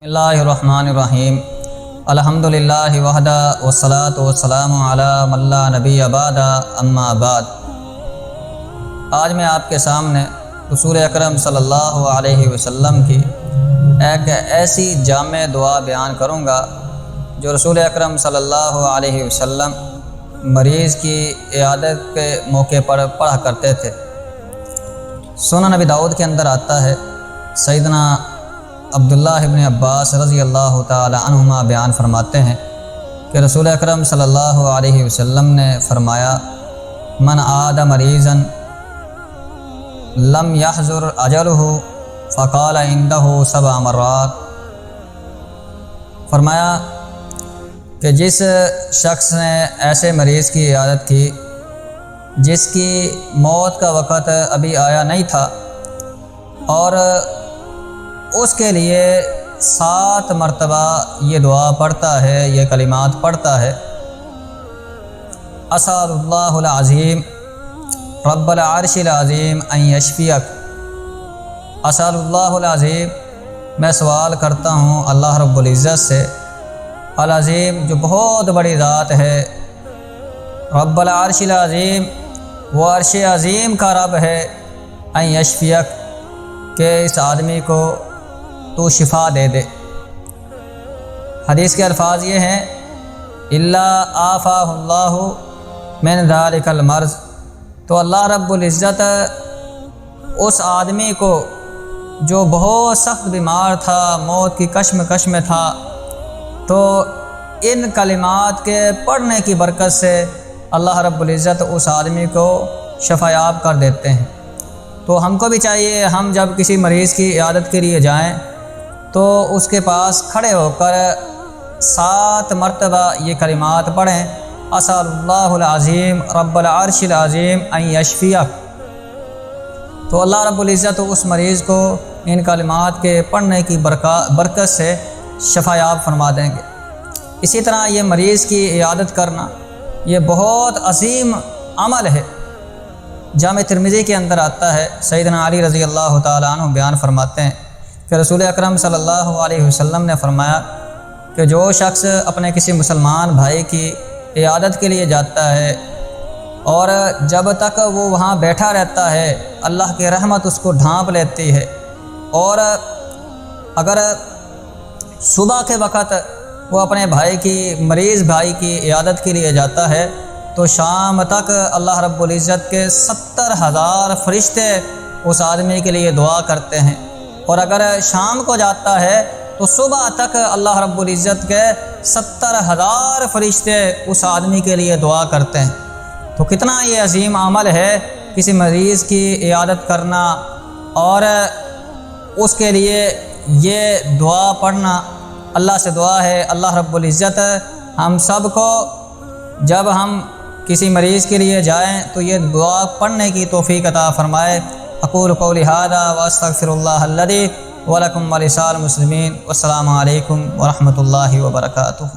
بسم اللہ الرحمن الرحیم الحمدللہ وحدہ والصلاة والسلام علی من لا نبی بعد اما بعد۔ آج میں آپ کے سامنے رسول اکرم صلی اللہ علیہ وسلم کی ایک ایسی جامع دعا بیان کروں گا جو رسول اکرم صلی اللہ علیہ وسلم مریض کی عیادت کے موقع پر پڑھا کرتے تھے۔ سنن نبی داؤد کے اندر آتا ہے، سیدنا عبداللہ ابن عباس رضی اللہ تعالی عنہما بیان فرماتے ہیں کہ رسول اکرم صلی اللہ علیہ وسلم نے فرمایا، من عاد مریضا لم يحضر اجلہ فقال عنده 7 مرات۔ فرمایا کہ جس شخص نے ایسے مریض کی عیادت کی جس کی موت کا وقت ابھی آیا نہیں تھا اور اس کے لیے 7 مرتبہ یہ دعا پڑھتا ہے، یہ کلمات پڑھتا ہے، اسأل اللہ العظیم رب العرش العظیم ان یشفیک۔ اسأل اللہ العظیم، میں سوال کرتا ہوں اللہ رب العزت سے، العظیم جو بہت بڑی ذات ہے، رب العرش العظیم وہ عرش عظیم کا رب ہے، ان یشفیک کہ اس آدمی کو تو شفا دے دے۔ حدیث کے الفاظ یہ ہیں، الا عافاہ اللہ من ذلک المرض، تو اللہ رب العزت اس آدمی کو جو بہت سخت بیمار تھا، موت کی کشمکش میں تھا، تو ان کلمات کے پڑھنے کی برکت سے اللہ رب العزت اس آدمی کو شفا یاب کر دیتے ہیں۔ تو ہم کو بھی چاہیے، ہم جب کسی مریض کی عیادت کے لیے جائیں تو اس کے پاس کھڑے ہو کر 7 مرتبہ یہ کلمات پڑھیں، اسأل اللہ العظیم رب العرش العظیم ان یشفیک، تو اللہ رب العزت اس مریض کو ان کلمات کے پڑھنے کی برکت سے شفا یاب فرما دیں گے۔ اسی طرح یہ مریض کی عیادت کرنا یہ بہت عظیم عمل ہے۔ جامع ترمذی کے اندر آتا ہے، سیدنا علی رضی اللہ تعالیٰ عنہ بیان فرماتے ہیں کہ رسول اکرم صلی اللہ علیہ وسلم نے فرمایا کہ جو شخص اپنے کسی مسلمان بھائی کی عیادت کے لیے جاتا ہے اور جب تک وہ وہاں بیٹھا رہتا ہے اللہ کی رحمت اس کو ڈھانپ لیتی ہے، اور اگر صبح کے وقت وہ اپنے مریض بھائی کی عیادت کے لیے جاتا ہے تو شام تک اللہ رب العزت کے 70,000 فرشتے اس آدمی کے لیے دعا کرتے ہیں، اور اگر شام کو جاتا ہے تو صبح تک اللہ رب العزت کے 70,000 فرشتے اس آدمی کے لیے دعا کرتے ہیں۔ تو کتنا یہ عظیم عمل ہے کسی مریض کی عیادت کرنا اور اس کے لیے یہ دعا پڑھنا۔ اللہ سے دعا ہے اللہ رب العزت ہم سب کو جب ہم کسی مریض کے لیے جائیں تو یہ دعا پڑھنے کی توفیق عطا فرمائے۔ اقول قولی ھذا واستغفر اللہ الذی ولکم ولسائر المسلمین، والسلام علیکم ورحمۃ اللہ وبرکاتہ۔